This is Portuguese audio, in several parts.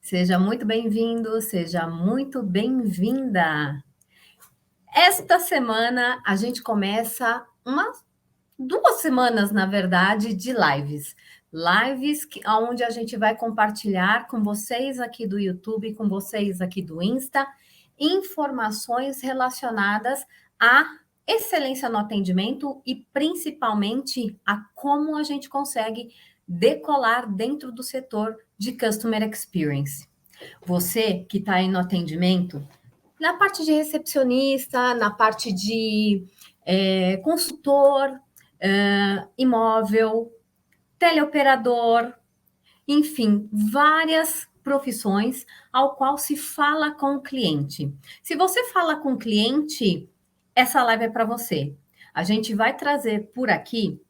Seja muito bem-vindo, seja muito bem-vinda. Esta semana a gente começa umas 2 semanas, na verdade, de lives. Onde a gente vai compartilhar com vocês aqui do YouTube, com vocês aqui do Insta, informações relacionadas à excelência no atendimento e principalmente a como a gente consegue decolar dentro do setor de Customer Experience. Você que está aí no atendimento, na parte de recepcionista, na parte de consultor, imóvel, teleoperador, enfim, várias profissões ao qual se fala com o cliente. Se você fala com o cliente, essa live é para você. A gente vai trazer por aqui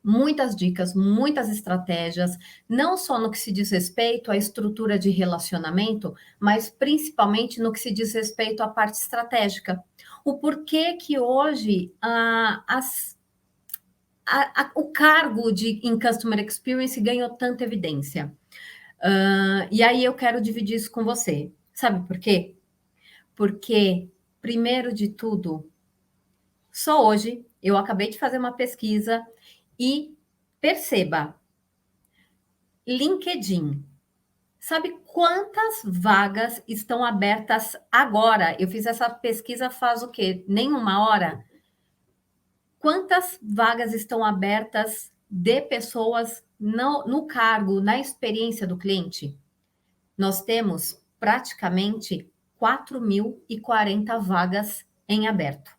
muitas dicas, muitas estratégias, não só no que se diz respeito à estrutura de relacionamento, mas principalmente no que se diz respeito à parte estratégica. O porquê que hoje o cargo em Customer Experience ganhou tanta evidência. E aí eu quero dividir isso com você. Sabe por quê? Porque, primeiro de tudo, só hoje eu acabei de fazer uma pesquisa e perceba, LinkedIn. Sabe quantas vagas estão abertas agora? Eu fiz essa pesquisa faz o quê? Nem uma hora? Quantas vagas estão abertas de pessoas no cargo, na experiência do cliente? Nós temos praticamente 4.040 vagas em aberto.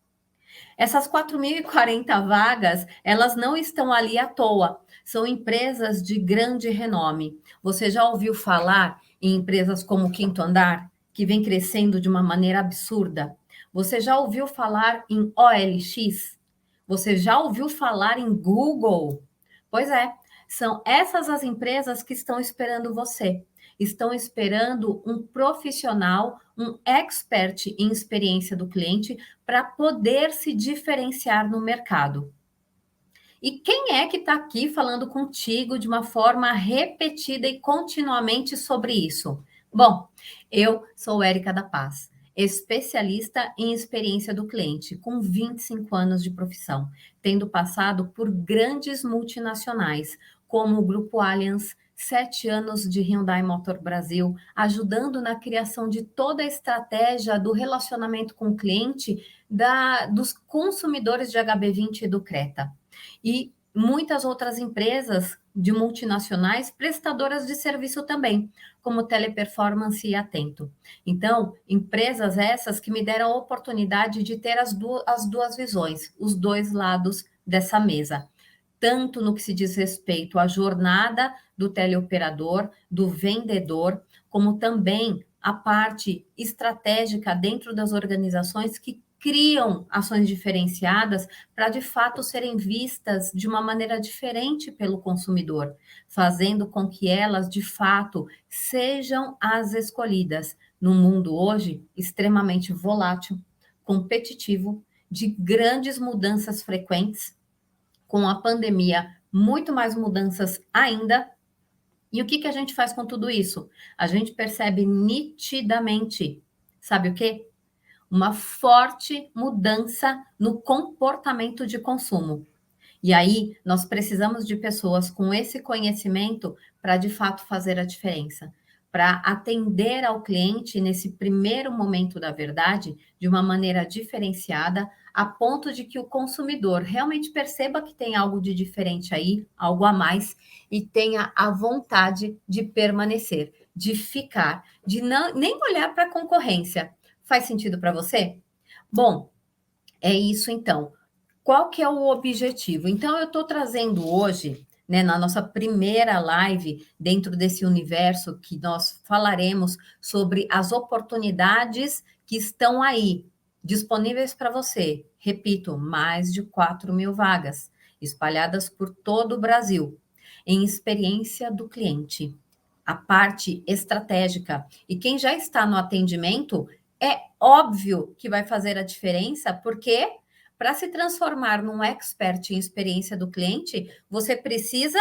Essas 4.040 vagas, elas não estão ali à toa. São empresas de grande renome. Você já ouviu falar em empresas como o Quinto Andar, que vem crescendo de uma maneira absurda? Você já ouviu falar em OLX? Você já ouviu falar em Google? Pois é, são essas as empresas que estão esperando você. Estão esperando um profissional, um expert em experiência do cliente para poder se diferenciar no mercado. E quem é que está aqui falando contigo de uma forma repetida e continuamente sobre isso? Bom, eu sou Érica da Paz, especialista em experiência do cliente, com 25 anos de profissão, tendo passado por grandes multinacionais, como o Grupo Allianz, 7 anos de Hyundai Motor Brasil, ajudando na criação de toda a estratégia do relacionamento com o cliente dos consumidores de HB20 e do Creta e muitas outras empresas de multinacionais prestadoras de serviço também, como Teleperformance e Atento. Então, empresas essas que me deram a oportunidade de ter as duas visões, os dois lados dessa mesa, tanto no que se diz respeito à jornada do teleoperador, do vendedor, como também a parte estratégica dentro das organizações que criam ações diferenciadas para, de fato, serem vistas de uma maneira diferente pelo consumidor, fazendo com que elas, de fato, sejam as escolhidas num mundo hoje extremamente volátil, competitivo, de grandes mudanças frequentes, com a pandemia, muito mais mudanças ainda. E o que a gente faz com tudo isso? A gente percebe nitidamente, sabe o quê? Uma forte mudança no comportamento de consumo. E aí, nós precisamos de pessoas com esse conhecimento para, de fato, fazer a diferença, para atender ao cliente nesse primeiro momento da verdade de uma maneira diferenciada, a ponto de que o consumidor realmente perceba que tem algo de diferente aí, algo a mais, e tenha a vontade de permanecer, de ficar, de não nem olhar para a concorrência. Faz sentido para você? Bom, é isso então. Qual que é o objetivo? Então, eu estou trazendo hoje, né, na nossa primeira live, dentro desse universo que nós falaremos sobre as oportunidades que estão aí, disponíveis para você. Repito, mais de 4.000 vagas, espalhadas por todo o Brasil, em experiência do cliente. A parte estratégica. E quem já está no atendimento, é óbvio que vai fazer a diferença, porque para se transformar num expert em experiência do cliente, você precisa,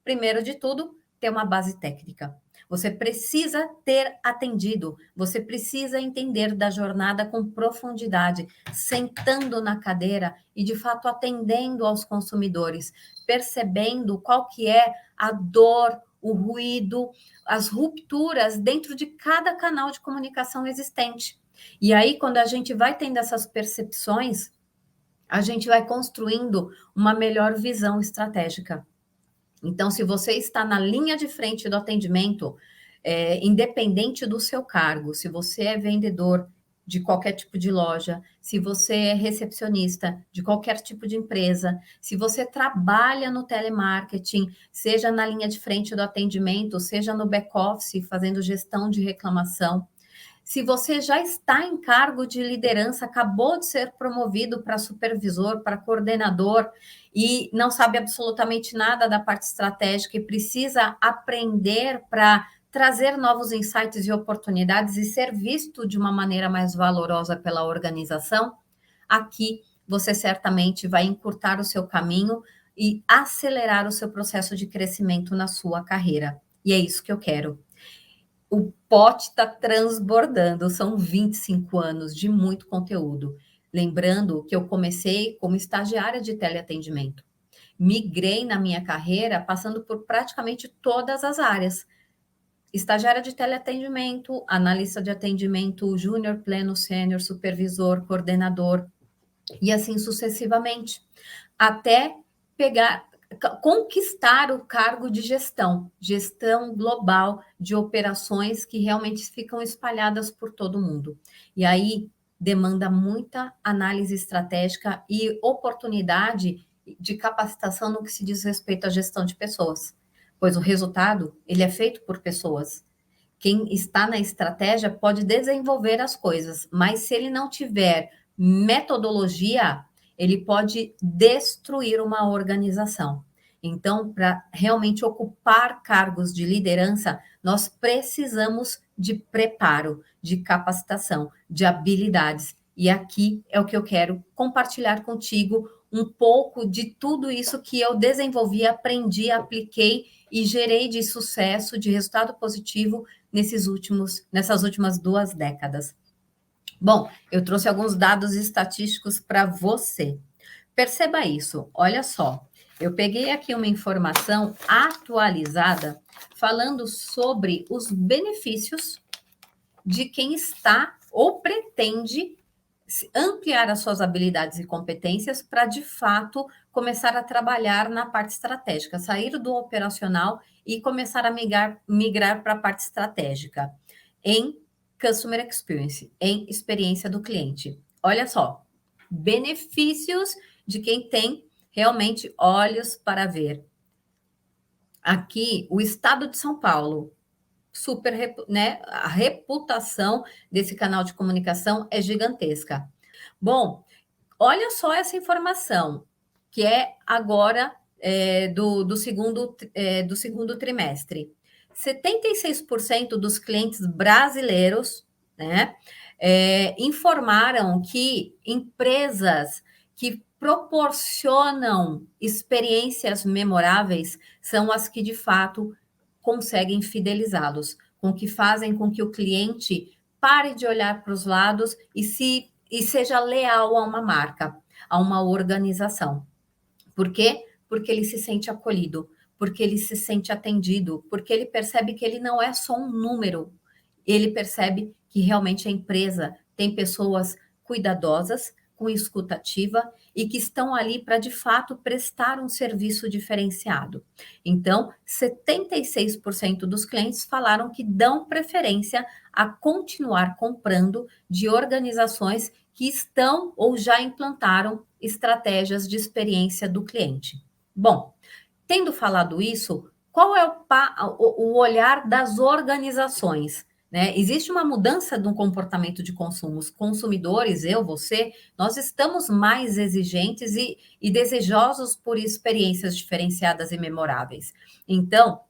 primeiro de tudo, ter uma base técnica. Você precisa ter atendido, você precisa entender da jornada com profundidade, sentando na cadeira e, de fato, atendendo aos consumidores, percebendo qual que é a dor, o ruído, as rupturas dentro de cada canal de comunicação existente. E aí, quando a gente vai tendo essas percepções, a gente vai construindo uma melhor visão estratégica. Então, se você está na linha de frente do atendimento, independente do seu cargo, se você é vendedor de qualquer tipo de loja, se você é recepcionista de qualquer tipo de empresa, se você trabalha no telemarketing, seja na linha de frente do atendimento, seja no back-office, fazendo gestão de reclamação, se você já está em cargo de liderança, acabou de ser promovido para supervisor, para coordenador e não sabe absolutamente nada da parte estratégica e precisa aprender para trazer novos insights e oportunidades e ser visto de uma maneira mais valorosa pela organização, aqui você certamente vai encurtar o seu caminho e acelerar o seu processo de crescimento na sua carreira. E é isso que eu quero. O pote está transbordando, são 25 anos de muito conteúdo. Lembrando que eu comecei como estagiária de teleatendimento. Migrei na minha carreira passando por praticamente todas as áreas. Estagiária de teleatendimento, analista de atendimento, júnior, pleno, sênior, supervisor, coordenador, e assim sucessivamente, até conquistar o cargo de gestão global de operações que realmente ficam espalhadas por todo o mundo. E aí demanda muita análise estratégica e oportunidade de capacitação no que se diz respeito à gestão de pessoas, pois o resultado ele é feito por pessoas. Quem está na estratégia pode desenvolver as coisas, mas se ele não tiver metodologia, ele pode destruir uma organização. Então, para realmente ocupar cargos de liderança, nós precisamos de preparo, de capacitação, de habilidades. E aqui é o que eu quero compartilhar contigo um pouco de tudo isso que eu desenvolvi, aprendi, apliquei e gerei de sucesso, de resultado positivo nessas últimas 2 décadas. Bom, eu trouxe alguns dados estatísticos para você. Perceba isso, olha só. Eu peguei aqui uma informação atualizada falando sobre os benefícios de quem está ou pretende ampliar as suas habilidades e competências para, de fato, começar a trabalhar na parte estratégica, sair do operacional e começar a migrar para a parte estratégica, em Customer Experience, em experiência do cliente. Olha só, benefícios de quem tem realmente olhos para ver. Aqui, o estado de São Paulo, né? A reputação desse canal de comunicação é gigantesca. Bom, olha só essa informação, que é agora do segundo trimestre. 76% dos clientes brasileiros, né, informaram que empresas que proporcionam experiências memoráveis são as que, de fato, conseguem fidelizá-los, com que fazem com que o cliente pare de olhar para os lados e seja leal a uma marca, a uma organização. Por quê? Porque ele se sente acolhido, porque ele se sente atendido, porque ele percebe que ele não é só um número, ele percebe que realmente a empresa tem pessoas cuidadosas, com escuta ativa e que estão ali para, de fato, prestar um serviço diferenciado. Então, 76% dos clientes falaram que dão preferência a continuar comprando de organizações que estão ou já implantaram estratégias de experiência do cliente. Bom, tendo falado isso, qual é o olhar das organizações? Né? Existe uma mudança no comportamento de consumo. Os consumidores, você, nós estamos mais exigentes e desejosos por experiências diferenciadas e memoráveis. Então,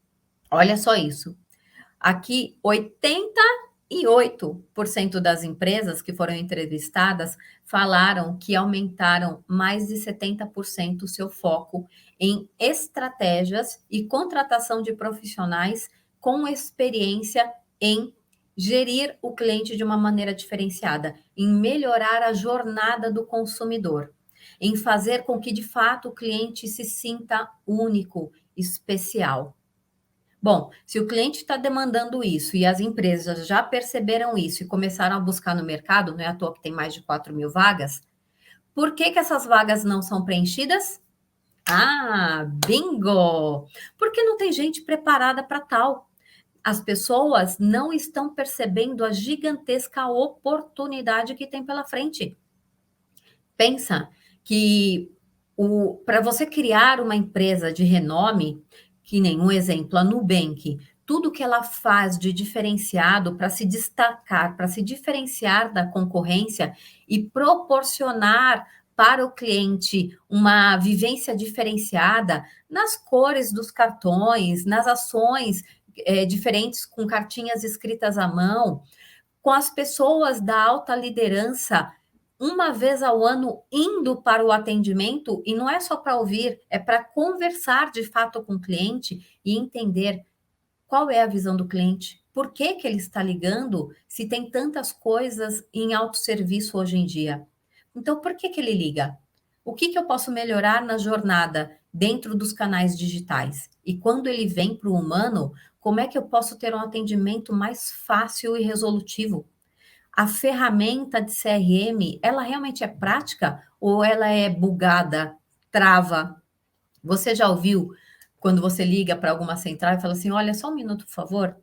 olha só isso. Aqui, 88% das empresas que foram entrevistadas falaram que aumentaram mais de 70% o seu foco em estratégias e contratação de profissionais com experiência em gerir o cliente de uma maneira diferenciada, em melhorar a jornada do consumidor, em fazer com que, de fato, o cliente se sinta único, especial. Bom, se o cliente está demandando isso e as empresas já perceberam isso e começaram a buscar no mercado, não é à toa que tem mais de 4.000 vagas, por que que essas vagas não são preenchidas? Ah, bingo! Porque não tem gente preparada para tal. As pessoas não estão percebendo a gigantesca oportunidade que tem pela frente. Pensa que para você criar uma empresa de renome, que nem um exemplo, a Nubank, tudo que ela faz de diferenciado para se destacar, para se diferenciar da concorrência e proporcionar para o cliente uma vivência diferenciada nas cores dos cartões, nas ações diferentes com cartinhas escritas à mão, com as pessoas da alta liderança uma vez ao ano indo para o atendimento, e não é só para ouvir, é para conversar de fato com o cliente e entender qual é a visão do cliente, por que que ele está ligando, se tem tantas coisas em autosserviço hoje em dia. Então, por que que ele liga? O que que eu posso melhorar na jornada dentro dos canais digitais? E quando ele vem para o humano, como é que eu posso ter um atendimento mais fácil e resolutivo? A ferramenta de CRM, ela realmente é prática ou ela é bugada, trava? Você já ouviu quando você liga para alguma central e fala assim: olha, só um minuto, por favor,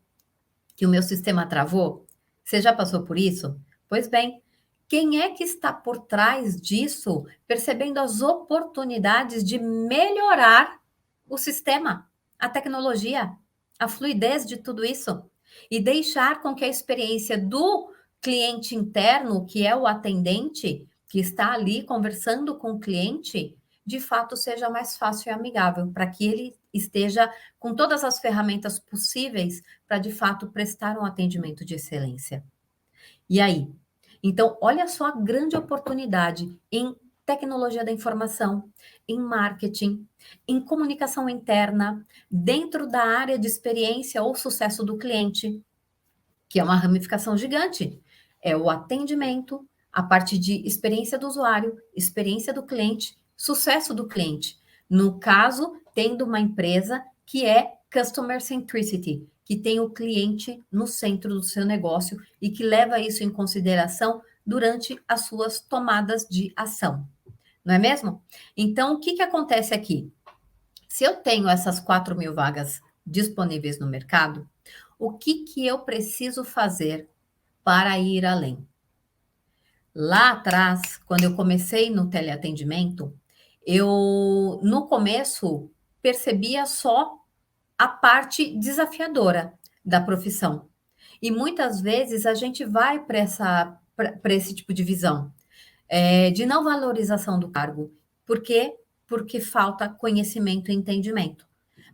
que o meu sistema travou? Você já passou por isso? Pois bem, quem é que está por trás disso, percebendo as oportunidades de melhorar o sistema, a tecnologia, a fluidez de tudo isso e deixar com que a experiência do cliente interno, que é o atendente, que está ali conversando com o cliente, de fato seja mais fácil e amigável, para que ele esteja com todas as ferramentas possíveis para de fato prestar um atendimento de excelência. E aí? Então, olha só a grande oportunidade em tecnologia da informação, em marketing, em comunicação interna, dentro da área de experiência ou sucesso do cliente, que é uma ramificação gigante. É o atendimento, a parte de experiência do usuário, experiência do cliente, sucesso do cliente. No caso, tendo uma empresa que é Customer Centricity, que tem o cliente no centro do seu negócio e que leva isso em consideração durante as suas tomadas de ação. Não é mesmo? Então, o que que acontece aqui? Se eu tenho essas 4.000 vagas disponíveis no mercado, o que que eu preciso fazer para ir além? Lá atrás, quando eu comecei no teleatendimento, eu, no começo, percebia só a parte desafiadora da profissão. E muitas vezes a gente vai para esse tipo de visão, de não valorização do cargo. Por quê? Porque falta conhecimento e entendimento.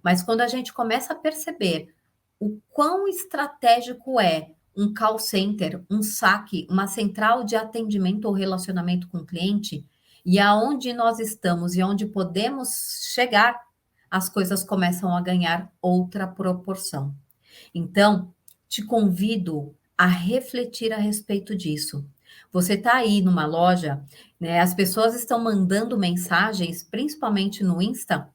Mas quando a gente começa a perceber o quão estratégico é um call center, um saque, uma central de atendimento ou relacionamento com o cliente, e aonde nós estamos e onde podemos chegar, as coisas começam a ganhar outra proporção. Então, te convido a refletir a respeito disso. Você está aí numa loja, né? As pessoas estão mandando mensagens, principalmente no Insta,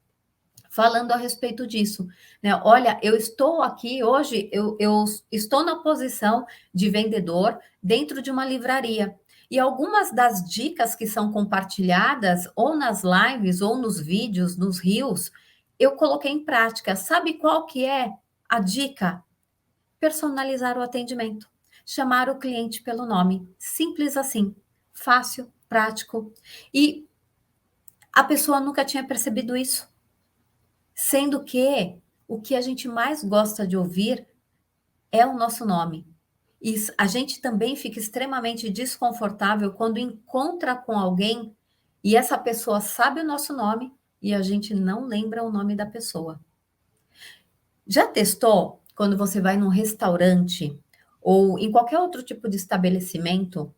falando a respeito disso, né? Olha, eu estou aqui hoje, eu estou na posição de vendedor dentro de uma livraria. E algumas das dicas que são compartilhadas, ou nas lives, ou nos vídeos, nos reels, eu coloquei em prática. Sabe qual que é a dica? Personalizar o atendimento. Chamar o cliente pelo nome. Simples assim. Fácil, prático. E a pessoa nunca tinha percebido isso. Sendo que o que a gente mais gosta de ouvir é o nosso nome. E a gente também fica extremamente desconfortável quando encontra com alguém e essa pessoa sabe o nosso nome e a gente não lembra o nome da pessoa. Já testou quando você vai num restaurante ou em qualquer outro tipo de estabelecimento,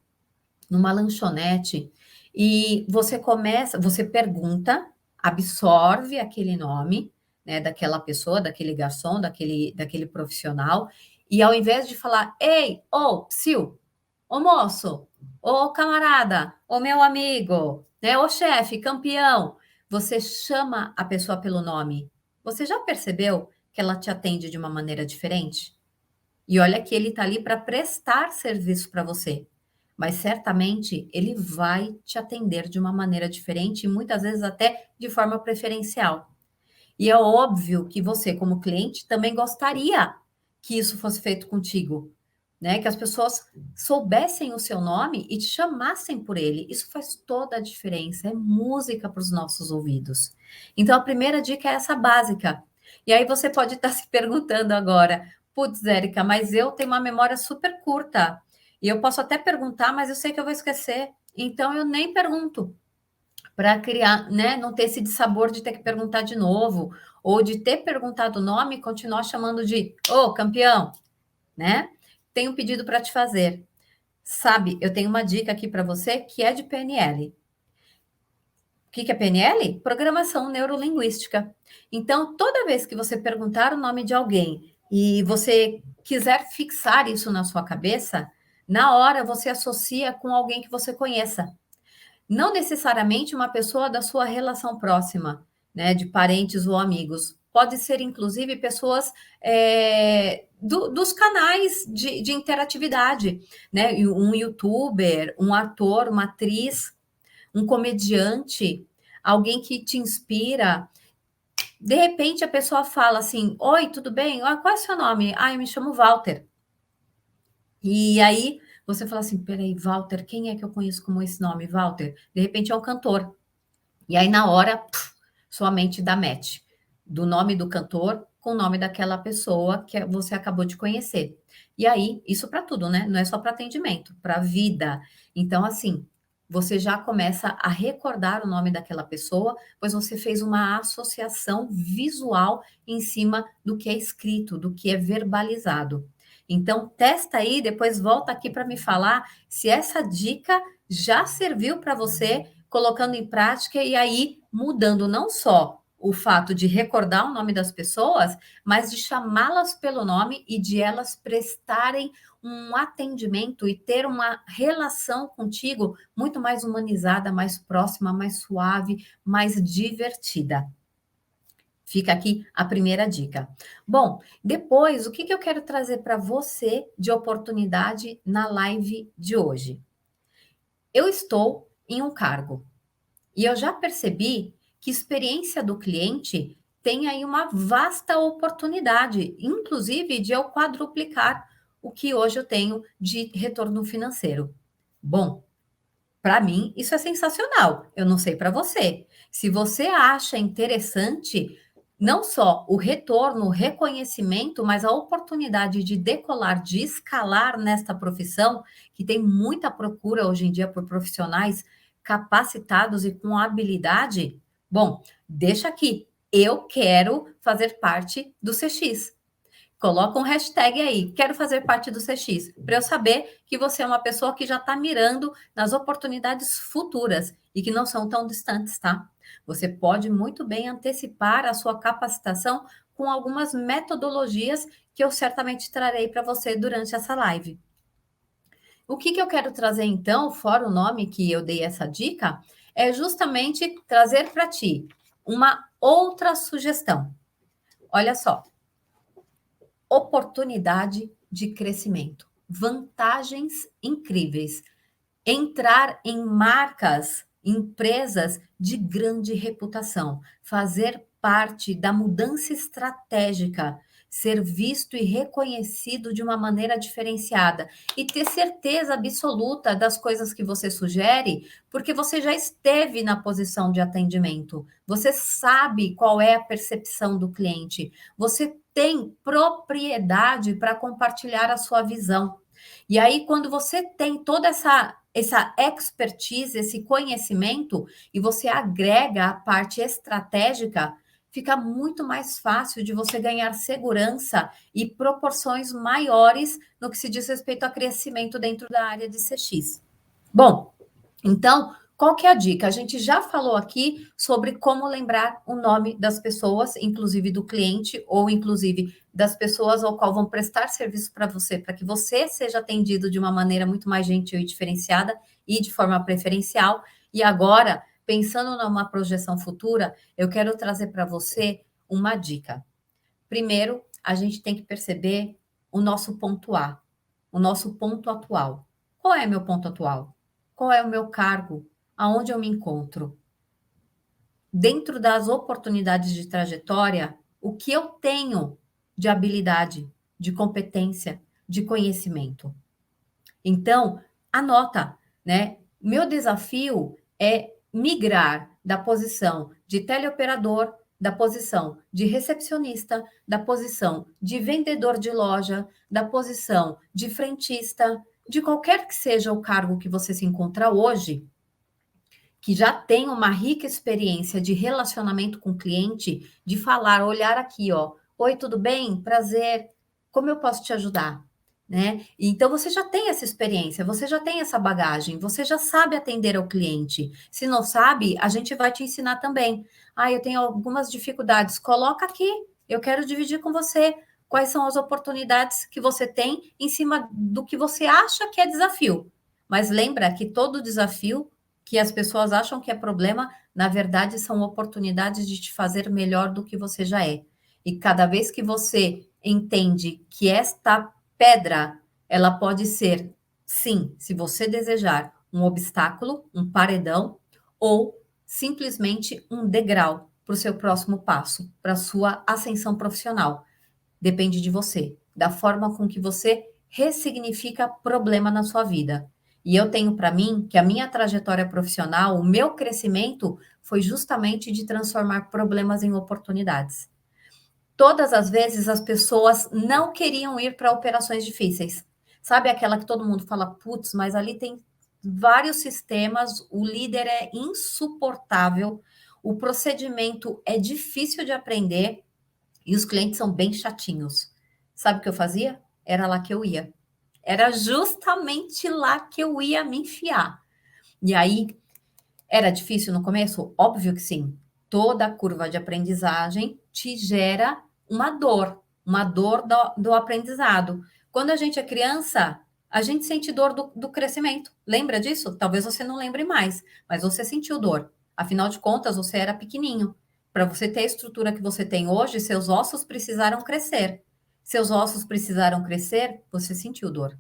numa lanchonete, e você pergunta, absorve aquele nome, né, daquela pessoa, daquele garçom, daquele profissional, e ao invés de falar, ei, ô, psiu, ô moço, ô camarada, ô meu amigo, né, ô chefe, campeão, você chama a pessoa pelo nome. Você já percebeu que ela te atende de uma maneira diferente? E olha que ele está ali para prestar serviço para você, mas certamente ele vai te atender de uma maneira diferente e muitas vezes até de forma preferencial. E é óbvio que você, como cliente, também gostaria que isso fosse feito contigo, né? Que as pessoas soubessem o seu nome e te chamassem por ele. Isso faz toda a diferença, é música para os nossos ouvidos. Então, a primeira dica é essa básica. E aí você pode estar se perguntando agora, putz, Érica, mas eu tenho uma memória super curta. E eu posso até perguntar, mas eu sei que eu vou esquecer. Então, eu nem pergunto para criar, né, não ter esse dissabor de ter que perguntar de novo, ou de ter perguntado o nome e continuar chamando de ô, campeão, né? Tenho um pedido para te fazer. Sabe, eu tenho uma dica aqui para você que é de PNL. O que é PNL? Programação neurolinguística. Então, toda vez que você perguntar o nome de alguém e você quiser fixar isso na sua cabeça, na hora você associa com alguém que você conheça. Não necessariamente uma pessoa da sua relação próxima, né, de parentes ou amigos. Pode ser, inclusive, pessoas dos canais de interatividade, né? Um youtuber, um ator, uma atriz, um comediante, alguém que te inspira. De repente, a pessoa fala assim: oi, tudo bem? Ah, qual é o seu nome? Ah, eu me chamo Walter. E aí você fala assim: peraí, Walter, quem é que eu conheço como esse nome, Walter? De repente é um cantor. E aí, na hora, sua mente dá match do nome do cantor com o nome daquela pessoa que você acabou de conhecer. E aí, isso para tudo, né? Não é só para atendimento, para a vida. Então, assim, você já começa a recordar o nome daquela pessoa, pois você fez uma associação visual em cima do que é escrito, do que é verbalizado. Então, testa aí, depois volta aqui para me falar se essa dica já serviu para você, colocando em prática e aí mudando não só o fato de recordar o nome das pessoas, mas de chamá-las pelo nome e de elas prestarem um atendimento e ter uma relação contigo muito mais humanizada, mais próxima, mais suave, mais divertida. Fica aqui a primeira dica. Bom, depois, o que eu quero trazer para você de oportunidade na live de hoje? Eu estou em um cargo e eu já percebi que experiência do cliente tem aí uma vasta oportunidade, inclusive de eu quadruplicar o que hoje eu tenho de retorno financeiro. Bom, para mim isso é sensacional. Eu não sei para você. Se você acha interessante não só o retorno, o reconhecimento, mas a oportunidade de decolar, de escalar nesta profissão, que tem muita procura hoje em dia por profissionais capacitados e com habilidade, bom, deixa aqui. Eu quero fazer parte do CX. Coloca um hashtag aí, quero fazer parte do CX, para eu saber que você é uma pessoa que já está mirando nas oportunidades futuras e que não são tão distantes, tá? Você pode muito bem antecipar a sua capacitação com algumas metodologias que eu certamente trarei para você durante essa live. O que eu quero trazer então, fora o nome que eu dei essa dica, é justamente trazer para ti uma outra sugestão. Olha só, oportunidade de crescimento, vantagens incríveis, entrar em marcas, empresas de grande reputação, fazer parte da mudança estratégica, ser visto e reconhecido de uma maneira diferenciada e ter certeza absoluta das coisas que você sugere, porque você já esteve na posição de atendimento, você sabe qual é a percepção do cliente, você tem propriedade para compartilhar a sua visão. E aí, quando você tem toda essa expertise, esse conhecimento, e você agrega a parte estratégica, fica muito mais fácil de você ganhar segurança e proporções maiores no que se diz respeito a crescimento dentro da área de CX. Bom, então, Qual que é a dica? A gente já falou aqui sobre como lembrar o nome das pessoas, inclusive do cliente, ou inclusive das pessoas ao qual vão prestar serviço para você, para que você seja atendido de uma maneira muito mais gentil e diferenciada e de forma preferencial. E agora, pensando numa projeção futura, eu quero trazer para você uma dica. Primeiro, a gente tem que perceber o nosso ponto A, o nosso ponto atual. Qual é meu ponto atual? Qual é o meu cargo? Aonde eu me encontro? Dentro das oportunidades de trajetória, o que eu tenho de habilidade, de competência, de conhecimento? Então, anota, né? Meu desafio é migrar da posição de teleoperador, da posição de recepcionista, da posição de vendedor de loja, da posição de frentista, de qualquer que seja o cargo que você se encontra hoje, que já tem uma rica experiência de relacionamento com o cliente, de falar, olhar aqui, ó, oi, tudo bem? Prazer, como eu posso te ajudar? Né? Então você já tem essa experiência, você já tem essa bagagem, você já sabe atender ao cliente. Se não sabe, a gente vai te ensinar também. Ah, eu tenho algumas dificuldades. Coloca aqui, eu quero dividir com você quais são as oportunidades que você tem em cima do que você acha que é desafio. Mas lembra que todo desafio que as pessoas acham que é problema, na verdade, são oportunidades de te fazer melhor do que você já é. E cada vez que você entende que esta pedra, ela pode ser, sim, se você desejar, um obstáculo, um paredão, ou simplesmente um degrau para o seu próximo passo, para a sua ascensão profissional. Depende de você, da forma com que você ressignifica problema na sua vida. E eu tenho para mim que a minha trajetória profissional, o meu crescimento foi justamente de transformar problemas em oportunidades. Todas as vezes as pessoas não queriam ir para operações difíceis. Sabe aquela que todo mundo fala, putz, mas ali tem vários sistemas, o líder é insuportável, o procedimento é difícil de aprender e os clientes são bem chatinhos. Sabe o que eu fazia? Era lá que eu ia. Era justamente lá que eu ia me enfiar. E aí, era difícil no começo? Óbvio que sim. Toda a curva de aprendizagem te gera uma dor do aprendizado. Quando a gente é criança, a gente sente dor do crescimento. Lembra disso? Talvez você não lembre mais, mas você sentiu dor. Afinal de contas, você era pequenininho. Para você ter a estrutura que você tem hoje, seus ossos precisaram crescer. Seus ossos precisaram crescer, você sentiu dor.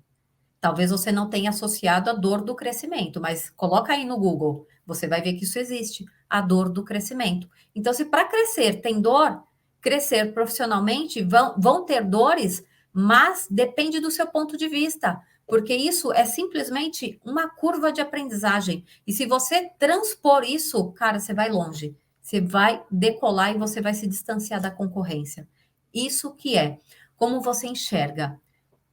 Talvez você não tenha associado a dor do crescimento, mas coloca aí no Google, você vai ver que isso existe, a dor do crescimento. Então, se para crescer tem dor, crescer profissionalmente vão ter dores, mas depende do seu ponto de vista, porque isso é simplesmente uma curva de aprendizagem. E se você transpor isso, cara, você vai longe. Você vai decolar e você vai se distanciar da concorrência. Isso que é como você enxerga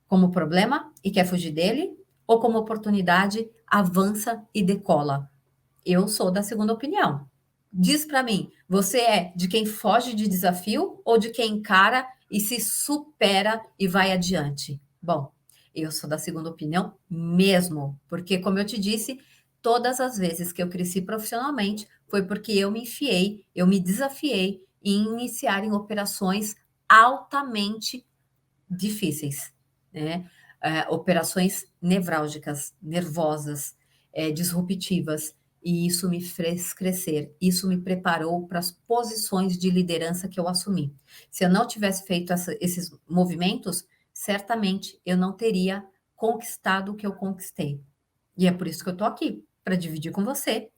como problema e quer fugir dele, ou como oportunidade, avança e decola. Eu sou da segunda opinião. Diz para mim, você é de quem foge de desafio ou de quem encara e se supera e vai adiante? Bom, eu sou da segunda opinião mesmo, porque, como eu te disse, todas as vezes que eu cresci profissionalmente foi porque eu me enfiei, eu me desafiei em iniciar em operações altamente difíceis, né? Operações nevrálgicas, nervosas, disruptivas, e isso me fez crescer, isso me preparou para as posições de liderança que eu assumi. Se eu não tivesse feito esses movimentos, certamente eu não teria conquistado o que eu conquistei. E é por isso que eu estou aqui, para dividir com você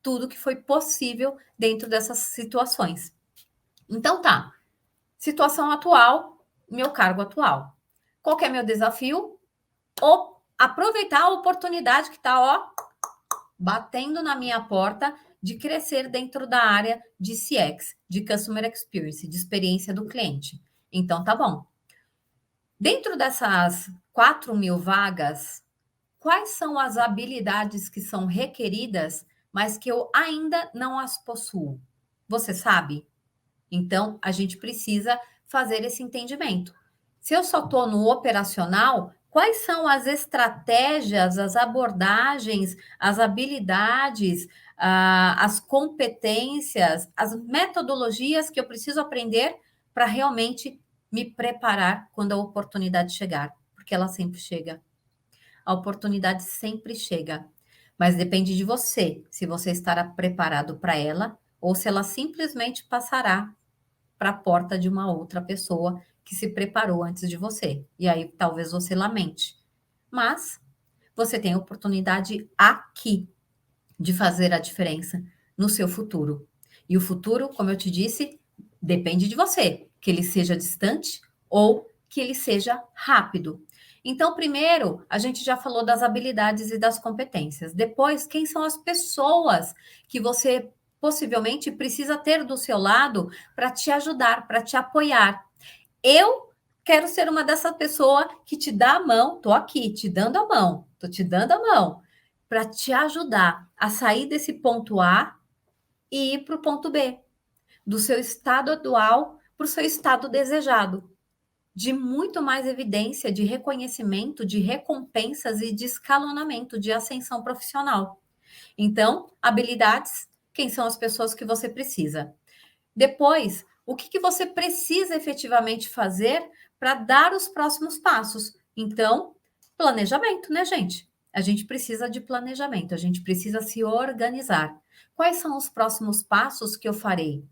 tudo que foi possível dentro dessas situações. Então tá, situação atual, meu cargo atual. Qual que é meu desafio? Aproveitar a oportunidade que está, ó, batendo na minha porta de crescer dentro da área de CX, de Customer Experience, de experiência do cliente. Então, tá bom. Dentro dessas 4.000 vagas, quais são as habilidades que são requeridas, mas que eu ainda não as possuo? Você sabe? Então, a gente precisa fazer esse entendimento. Se eu só estou no operacional, Quais são as estratégias, as abordagens, as habilidades, as competências, as metodologias que eu preciso aprender para realmente me preparar quando a oportunidade chegar? Porque ela sempre chega. A oportunidade sempre chega, mas depende de você, se você estará preparado para ela ou se ela simplesmente passará para a porta de uma outra pessoa que se preparou antes de você. E aí talvez você lamente. Mas você tem a oportunidade aqui de fazer a diferença no seu futuro. E o futuro, como eu te disse, depende de você, que ele seja distante ou que ele seja rápido. Então, primeiro, a gente já falou das habilidades e das competências. Depois, quem são as pessoas que você possivelmente precisa ter do seu lado para te ajudar, para te apoiar. Eu quero ser uma dessa pessoa que te dá a mão, tô aqui te dando a mão, tô te dando a mão para te ajudar a sair desse ponto A e ir para o ponto B, do seu estado atual para o seu estado desejado, de muito mais evidência, de reconhecimento, de recompensas e de escalonamento, de ascensão profissional. Então, habilidades, quem são as pessoas que você precisa? Depois, o que você precisa efetivamente fazer para dar os próximos passos? Então, planejamento, né, gente? A gente precisa de planejamento, a gente precisa se organizar. Quais são os próximos passos que eu farei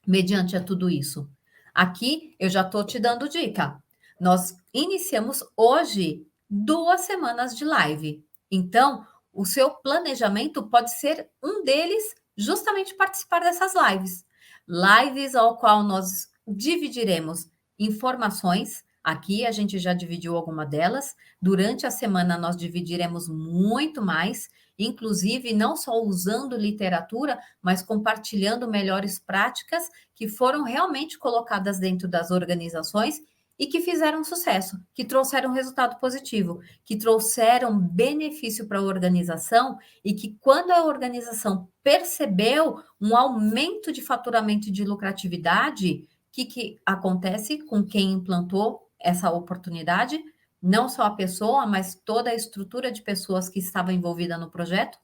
mediante a tudo isso? Aqui eu já estou te dando dica. Nós iniciamos hoje 2 semanas de live. Então, o seu planejamento pode ser um deles, justamente participar dessas lives. Lives ao qual nós dividiremos informações. Aqui a gente já dividiu alguma delas. Durante a semana nós dividiremos muito mais, inclusive não só usando literatura, mas compartilhando melhores práticas que foram realmente colocadas dentro das organizações e que fizeram sucesso, que trouxeram resultado positivo, que trouxeram benefício para a organização e que, quando a organização percebeu um aumento de faturamento e de lucratividade, o que acontece com quem implantou essa oportunidade? Não só a pessoa, mas toda a estrutura de pessoas que estava envolvida no projeto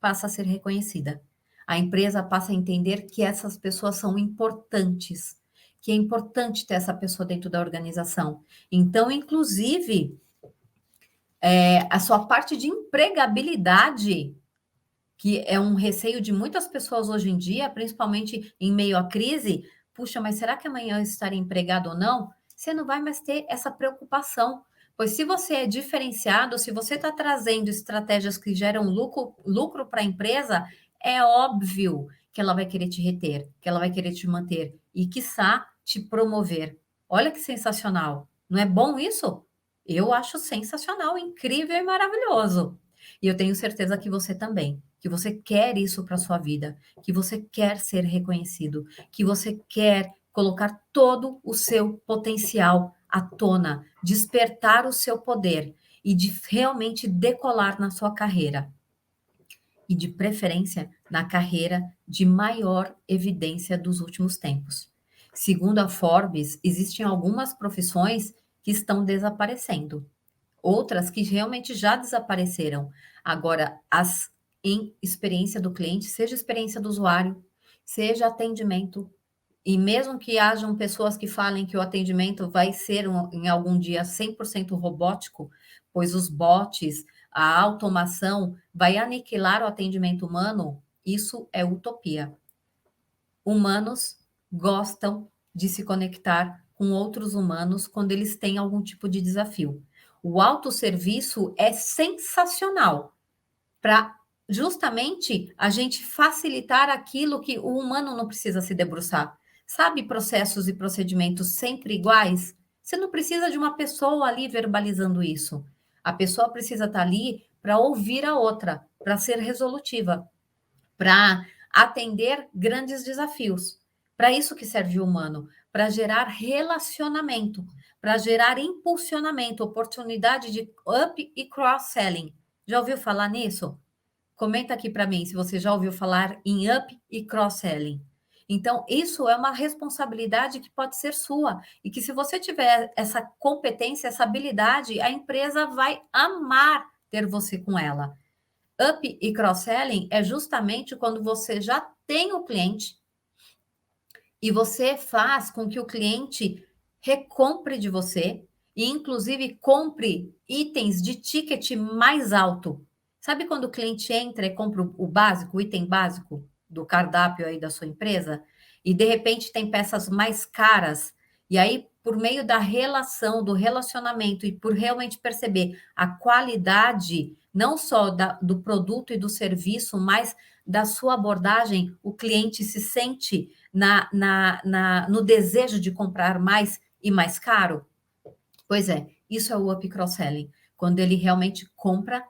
passa a ser reconhecida. A empresa passa a entender que essas pessoas são importantes, que é importante ter essa pessoa dentro da organização. Então, inclusive, a sua parte de empregabilidade, que é um receio de muitas pessoas hoje em dia, principalmente em meio à crise. Puxa, mas será que amanhã eu estarei empregado ou não? Você não vai mais ter essa preocupação. Pois se você é diferenciado, se você está trazendo estratégias que geram lucro para a empresa, é óbvio que ela vai querer te reter, que ela vai querer te manter e, quiçá, te promover. Olha que sensacional. Não é bom isso? Eu acho sensacional, incrível e maravilhoso. E eu tenho certeza que você também, que você quer isso para sua vida, que você quer ser reconhecido, que você quer colocar todo o seu potencial à tona, despertar o seu poder e de realmente decolar na sua carreira. E de preferência na carreira de maior evidência dos últimos tempos. Segundo a Forbes, existem algumas profissões que estão desaparecendo, outras que realmente já desapareceram. Agora, as em experiência do cliente, seja experiência do usuário, seja atendimento, e mesmo que hajam pessoas que falem que o atendimento vai ser em algum dia 100% robótico, pois os bots, a automação vai aniquilar o atendimento humano, isso é utopia. Humanos gostam de se conectar com outros humanos quando eles têm algum tipo de desafio. O autosserviço é sensacional para justamente a gente facilitar aquilo que o humano não precisa se debruçar. Sabe, processos e procedimentos sempre iguais? Você não precisa de uma pessoa ali verbalizando isso. A pessoa precisa estar ali para ouvir a outra, para ser resolutiva, para atender grandes desafios. Para isso que serve o humano, para gerar relacionamento, para gerar impulsionamento, oportunidade de up e cross-selling. Já ouviu falar nisso? Comenta aqui para mim se você já ouviu falar em up e cross-selling. Então, isso é uma responsabilidade que pode ser sua e que se você tiver essa competência, essa habilidade, a empresa vai amar ter você com ela. Up e cross-selling é justamente quando você já tem o cliente e você faz com que o cliente recompre de você e, inclusive, compre itens de ticket mais alto. Sabe quando o cliente entra e compra o básico, o item básico do cardápio aí da sua empresa, e de repente tem peças mais caras, e aí, por meio da relação, do relacionamento, e por realmente perceber a qualidade, não só do produto e do serviço, mas da sua abordagem, o cliente se sente no desejo de comprar mais e mais caro? Pois é, isso é o up cross-selling, quando ele realmente compra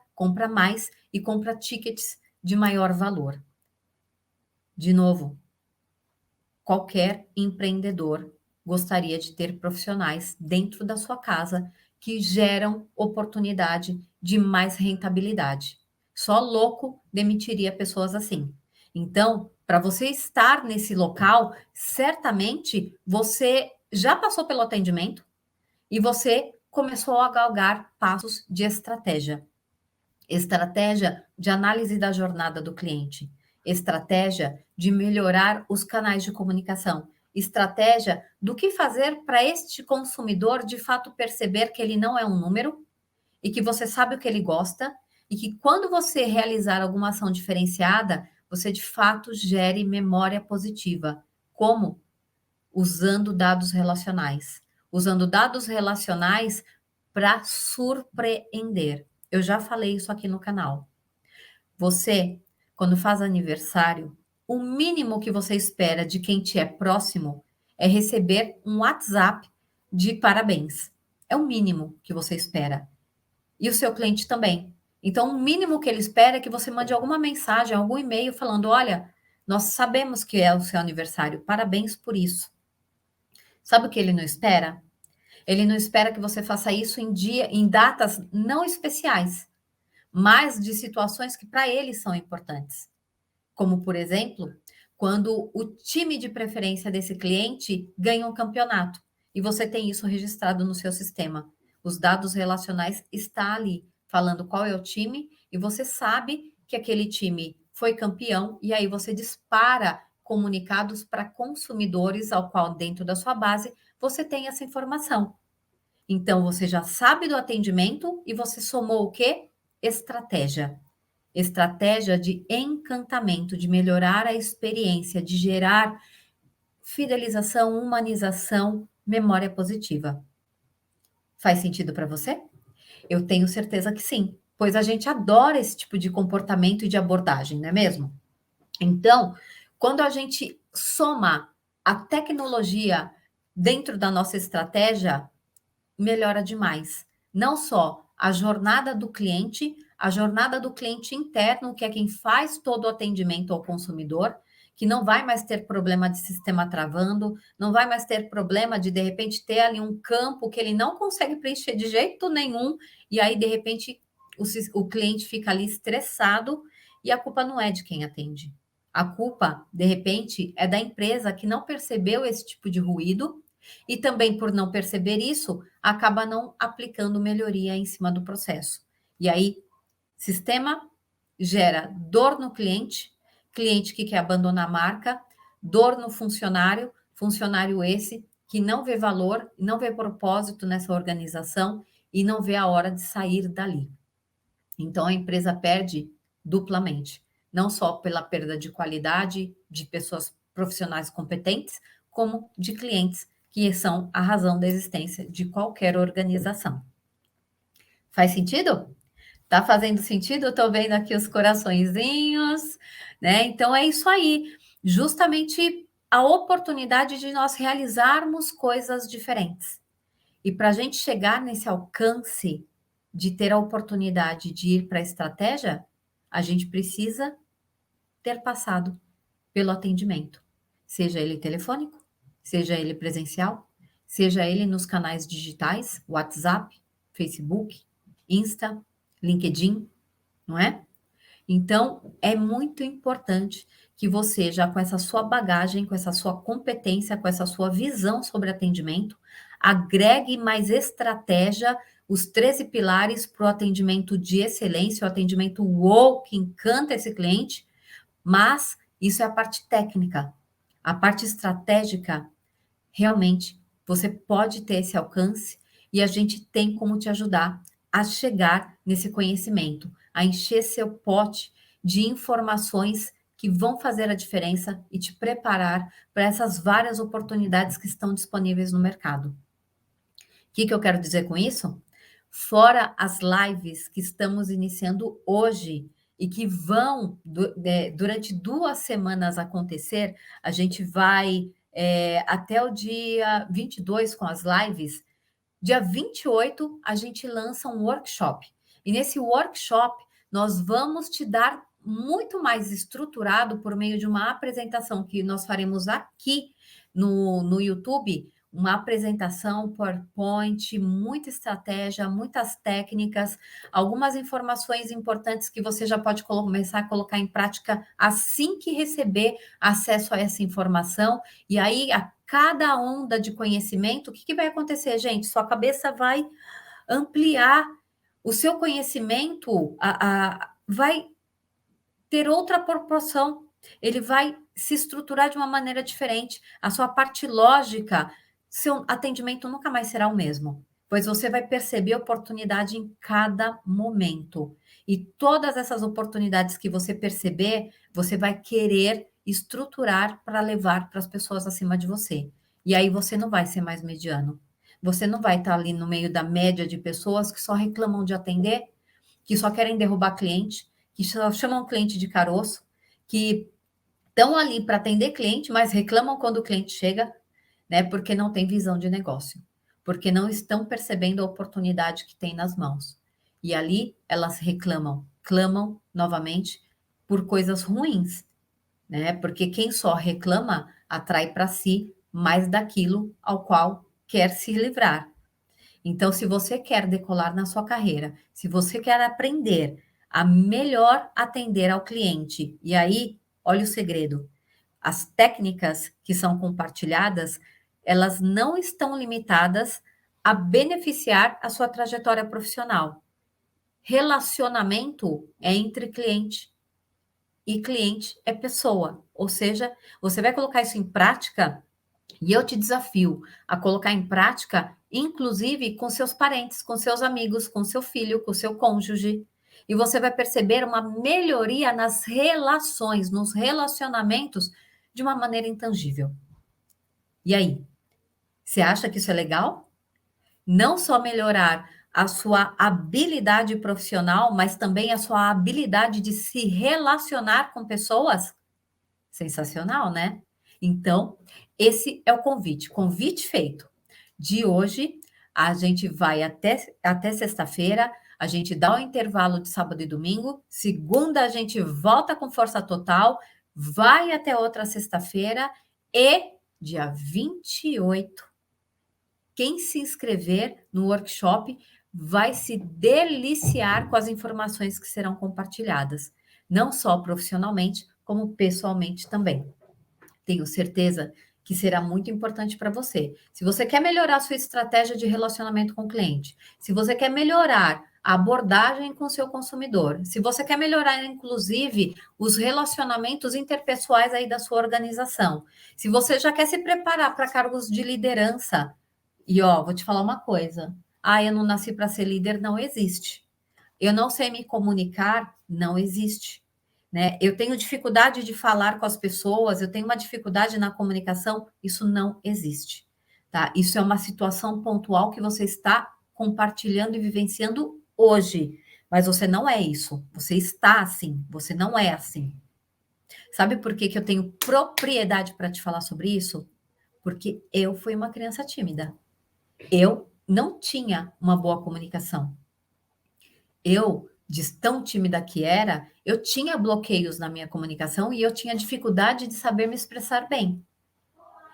mais e compra tickets de maior valor. De novo, qualquer empreendedor gostaria de ter profissionais dentro da sua casa que geram oportunidade de mais rentabilidade. Só louco demitiria pessoas assim. Então, para você estar nesse local, certamente você já passou pelo atendimento e você começou a galgar passos de estratégia. Estratégia de análise da jornada do cliente, estratégia de melhorar os canais de comunicação, estratégia do que fazer para este consumidor de fato perceber que ele não é um número e que você sabe o que ele gosta e que quando você realizar alguma ação diferenciada, você de fato gere memória positiva. Como? Usando dados relacionais. Usando dados relacionais para surpreender. Eu já falei isso aqui no canal. Você, quando faz aniversário, o mínimo que você espera de quem te é próximo é receber um WhatsApp de parabéns. É o mínimo que você espera. E o seu cliente também. Então, o mínimo que ele espera é que você mande alguma mensagem, algum e-mail falando: olha, nós sabemos que é o seu aniversário, parabéns por isso. Sabe o que ele não espera? Ele não espera que você faça isso em datas não especiais, mas de situações que para ele são importantes. Como, por exemplo, quando o time de preferência desse cliente ganha um campeonato e você tem isso registrado no seu sistema. Os dados relacionais estão ali, falando qual é o time e você sabe que aquele time foi campeão e aí você dispara comunicados para consumidores ao qual dentro da sua base você tem essa informação. Então você já sabe do atendimento e você somou o quê? Estratégia. Estratégia de encantamento, de melhorar a experiência, de gerar fidelização, humanização, memória positiva. Faz sentido para você? Eu tenho certeza que sim, pois a gente adora esse tipo de comportamento e de abordagem, não é mesmo? Então, quando a gente soma a tecnologia dentro da nossa estratégia, melhora demais. Não só a jornada do cliente interno, que é quem faz todo o atendimento ao consumidor, que não vai mais ter problema de sistema travando, não vai mais ter problema de repente ter ali um campo que ele não consegue preencher de jeito nenhum, e aí de repente o cliente fica ali estressado e a culpa não é de quem atende. A culpa, de repente, é da empresa que não percebeu esse tipo de ruído e também, por não perceber isso, acaba não aplicando melhoria em cima do processo. E aí, sistema gera dor no cliente, cliente que quer abandonar a marca, dor no funcionário, funcionário esse que não vê valor, não vê propósito nessa organização e não vê a hora de sair dali. Então, a empresa perde duplamente, não só pela perda de qualidade de pessoas profissionais competentes, como de clientes que são a razão da existência de qualquer organização. Faz sentido? Tá fazendo sentido? Eu tô vendo aqui os coraçõezinhos, né? Então é isso aí, justamente a oportunidade de nós realizarmos coisas diferentes. E para a gente chegar nesse alcance de ter a oportunidade de ir para a estratégia, a gente precisa ter passado pelo atendimento, seja ele telefônico, seja ele presencial, seja ele nos canais digitais, WhatsApp, Facebook, Insta, LinkedIn, não é? Então, é muito importante que você, já com essa sua bagagem, com essa sua competência, com essa sua visão sobre atendimento, agregue mais estratégia, os 13 pilares para o atendimento de excelência, o atendimento wow, que encanta esse cliente, mas isso é a parte técnica. A parte estratégica, realmente, você pode ter esse alcance e a gente tem como te ajudar a chegar nesse conhecimento, a encher seu pote de informações que vão fazer a diferença e te preparar para essas várias oportunidades que estão disponíveis no mercado. O que eu quero dizer com isso? Fora as lives que estamos iniciando hoje e que vão, durante 2 semanas acontecer, a gente vai até o dia 22 com as lives. Dia 28, a gente lança um workshop. E nesse workshop, nós vamos te dar muito mais estruturado por meio de uma apresentação que nós faremos aqui no YouTube, uma apresentação PowerPoint, muita estratégia, muitas técnicas, algumas informações importantes que você já pode começar a colocar em prática assim que receber acesso a essa informação. E aí, a cada onda de conhecimento, o que vai acontecer, gente? Sua cabeça vai ampliar, o seu conhecimento vai ter outra proporção, ele vai se estruturar de uma maneira diferente. A sua parte lógica, seu atendimento nunca mais será o mesmo, pois você vai perceber oportunidade em cada momento. E todas essas oportunidades que você perceber, você vai querer estruturar para levar para as pessoas acima de você. E aí você não vai ser mais mediano. Você não vai estar ali no meio da média de pessoas que só reclamam de atender, que só querem derrubar cliente, que só chamam o cliente de caroço, que estão ali para atender cliente, mas reclamam quando o cliente chega, né? Porque não tem visão de negócio, porque não estão percebendo a oportunidade que tem nas mãos. E ali elas reclamam, clamam novamente por coisas ruins, né? Porque quem só reclama atrai para si mais daquilo ao qual quer se livrar. Então, se você quer decolar na sua carreira, se você quer aprender a melhor atender ao cliente, e aí, olha o segredo, as técnicas que são compartilhadas, elas não estão limitadas a beneficiar a sua trajetória profissional. Relacionamento é entre cliente e cliente é pessoa, ou seja, você vai colocar isso em prática e eu te desafio a colocar em prática, inclusive com seus parentes, com seus amigos, com seu filho, com seu cônjuge. E você vai perceber uma melhoria nas relações, nos relacionamentos, de uma maneira intangível. E aí? Você acha que isso é legal? Não só melhorar a sua habilidade profissional, mas também a sua habilidade de se relacionar com pessoas? Sensacional, né? Então, esse é o convite. Convite feito. De hoje, a gente vai até sexta-feira, a gente dá o intervalo de sábado e domingo, segunda a gente volta com força total, vai até outra sexta-feira e dia 28, quem se inscrever no workshop vai se deliciar com as informações que serão compartilhadas, não só profissionalmente, como pessoalmente também. Tenho certeza que será muito importante para você. Se você quer melhorar a sua estratégia de relacionamento com o cliente, se você quer melhorar a abordagem com o seu consumidor, se você quer melhorar, inclusive, os relacionamentos interpessoais aí da sua organização, se você já quer se preparar para cargos de liderança, e ó, vou te falar uma coisa. Ah, eu não nasci para ser líder, não existe. Eu não sei me comunicar, não existe. Né? Eu tenho dificuldade de falar com as pessoas, eu tenho uma dificuldade na comunicação, isso não existe, tá? Isso é uma situação pontual que você está compartilhando e vivenciando hoje, mas você não é isso, você está assim, você não é assim. Sabe por que eu tenho propriedade para te falar sobre isso? Porque eu fui uma criança tímida. Eu não tinha uma boa comunicação. Eu, de tão tímida que era, eu tinha bloqueios na minha comunicação e eu tinha dificuldade de saber me expressar bem.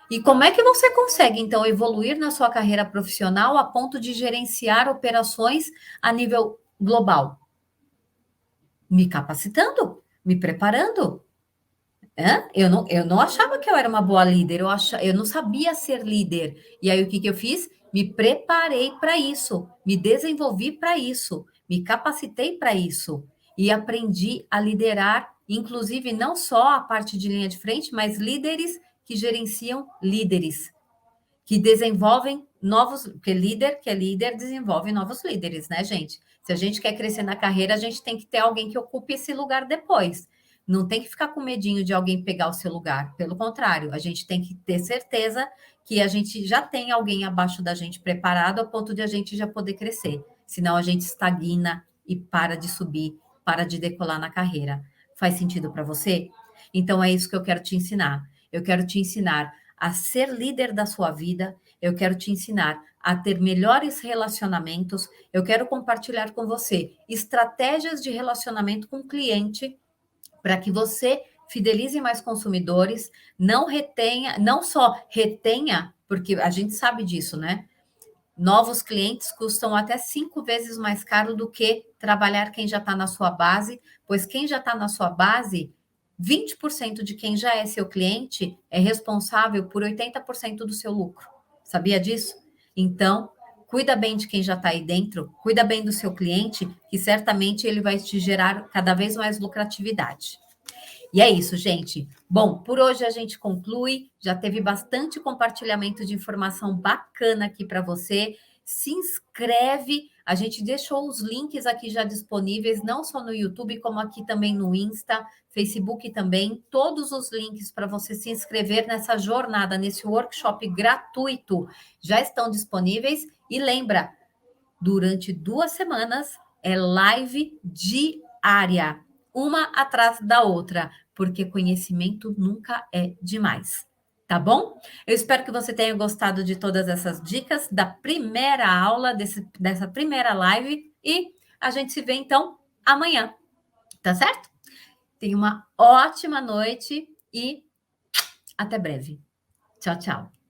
E como é que você consegue, então, evoluir na sua carreira profissional a ponto de gerenciar operações a nível global? Me capacitando, me preparando. Eu não achava que eu era uma boa líder, eu não sabia ser líder. E aí, o que que eu fiz? Me preparei para isso, me desenvolvi para isso, me capacitei para isso e aprendi a liderar, inclusive não só a parte de linha de frente, mas líderes que gerenciam líderes, que desenvolvem novos, porque líder que é líder desenvolve novos líderes, né, gente? Se a gente quer crescer na carreira, a gente tem que ter alguém que ocupe esse lugar depois. Não tem que ficar com medinho de alguém pegar o seu lugar. Pelo contrário, a gente tem que ter certeza que a gente já tem alguém abaixo da gente preparado ao ponto de a gente já poder crescer. Senão a gente estagna e para de subir, para de decolar na carreira. Faz sentido para você? Então é isso que eu quero te ensinar. Eu quero te ensinar a ser líder da sua vida, eu quero te ensinar a ter melhores relacionamentos, eu quero compartilhar com você estratégias de relacionamento com o cliente para que você fidelize mais consumidores, não retenha, não só retenha, porque a gente sabe disso, né? Novos clientes custam até 5 vezes mais caro do que trabalhar quem já está na sua base, pois quem já está na sua base, 20% de quem já é seu cliente é responsável por 80% do seu lucro. Sabia disso? Então, cuida bem de quem já está aí dentro, cuida bem do seu cliente, que certamente ele vai te gerar cada vez mais lucratividade. E é isso, gente. Bom, por hoje a gente conclui. Já teve bastante compartilhamento de informação bacana aqui para você. Se inscreve. A gente deixou os links aqui já disponíveis, não só no YouTube, como aqui também no Insta, Facebook também. Todos os links para você se inscrever nessa jornada, nesse workshop gratuito, já estão disponíveis. E lembra, durante 2 semanas é live diária, uma atrás da outra, porque conhecimento nunca é demais. Tá bom? Eu espero que você tenha gostado de todas essas dicas da primeira aula, dessa primeira live, e a gente se vê então amanhã, tá certo? Tenha uma ótima noite e até breve. Tchau, tchau.